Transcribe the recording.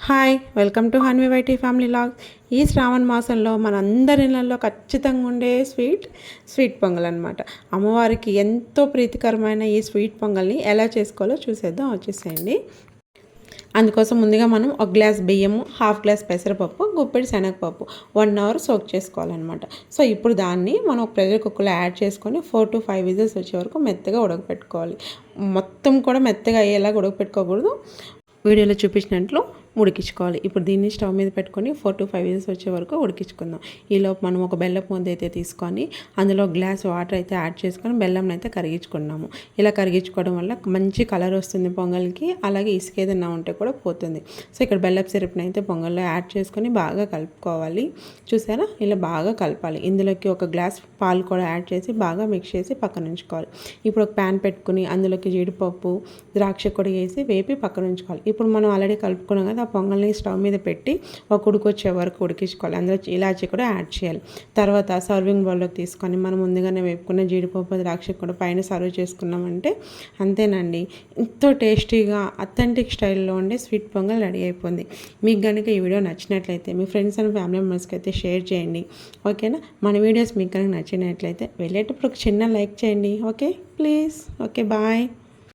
Hi welcome to Hanvi YT family log. ఈ శ్రావణ మాసంలో మనందరి ఇళ్ళల్లో ఖచ్చితంగా ఉండే స్వీట్ పొంగల్ అనమాట. అమ్మవారికి ఎంతో ప్రీతికరమైన ఈ స్వీట్ పొంగల్ని ఎలా చేసుకోవాలో చూసేద్దాం, వచ్చేసేయండి. అందుకోసం ముందుగా మనం ఒక గ్లాస్ బియ్యము, హాఫ్ గ్లాస్ పెసరపప్పు, గుప్పెడి శనగపప్పు 1 అవర్ సోక్ చేసుకోవాలన్నమాట. సో ఇప్పుడు దాన్ని మనం ఒక ప్రెషర్ కుక్కర్లో యాడ్ చేసుకొని 4 to 5 విజిల్స్ వచ్చే వరకు మెత్తగా ఉడకపెట్టుకోవాలి. మొత్తం కూడా మెత్తగా అయ్యేలాగా ఉడకపెట్టుకోకూడదు, వీడియోలో చూపించినట్లు ఉడికించుకోవాలి. ఇప్పుడు దీన్ని స్టవ్ మీద పెట్టుకొని 4 to 5 విజిల్స్ వచ్చే వరకు ఉడికించుకుందాం. ఈలోపు మనం ఒక బెల్లపు ముద్ద అయితే తీసుకొని అందులో గ్లాస్ వాటర్ అయితే యాడ్ చేసుకొని బెల్లం అయితే కరిగించుకున్నాము. ఇలా కరిగించుకోవడం వల్ల మంచి కలర్ వస్తుంది పొంగల్కి, అలాగే ఇసుక ఏదైనా ఉంటే కూడా పోతుంది. సో ఇక్కడ బెల్లపు సిరప్ని అయితే పొంగల్లో యాడ్ చేసుకొని బాగా కలుపుకోవాలి. చూసారా, ఇలా బాగా కలపాలి. ఇందులోకి ఒక గ్లాస్ పాలు కూడా యాడ్ చేసి బాగా మిక్స్ చేసి పక్కన ఉంచుకోవాలి. ఇప్పుడు ఒక ప్యాన్ పెట్టుకుని అందులోకి జీడిపప్పు, ద్రాక్ష కూడా వేసి వేపి పక్కన ఉంచుకోవాలి. ఇప్పుడు మనం ఆల్రెడీ కలుపుకున్నాం కదా, ఆ పొంగల్ని స్టవ్ మీద పెట్టి ఒక ఉడికొచ్చే వరకు ఉడికించుకోవాలి. అందులో ఇలాచీ కూడా యాడ్ చేయాలి. తర్వాత సర్వింగ్ బౌల్లోకి తీసుకొని మనం ముందుగానే వేపుకున్న జీడిపప్పు, ద్రాక్ష కూడా పైన సర్వ్ చేసుకున్నామంటే అంతేనండి, ఎంతో టేస్టీగా అథెంటిక్ స్టైల్లో ఉండే స్వీట్ పొంగల్ రెడీ అయిపోయింది. మీకు కనుక ఈ వీడియో నచ్చినట్లయితే మీ ఫ్రెండ్స్ అండ్ ఫ్యామిలీ మెంబర్స్కి అయితే షేర్ చేయండి, ఓకేనా. మన వీడియోస్ మీకు కనుక నచ్చినట్లయితే వెళ్ళేటప్పుడు ఒక చిన్న లైక్ చేయండి, ఓకే ప్లీజ్. Okay, bye.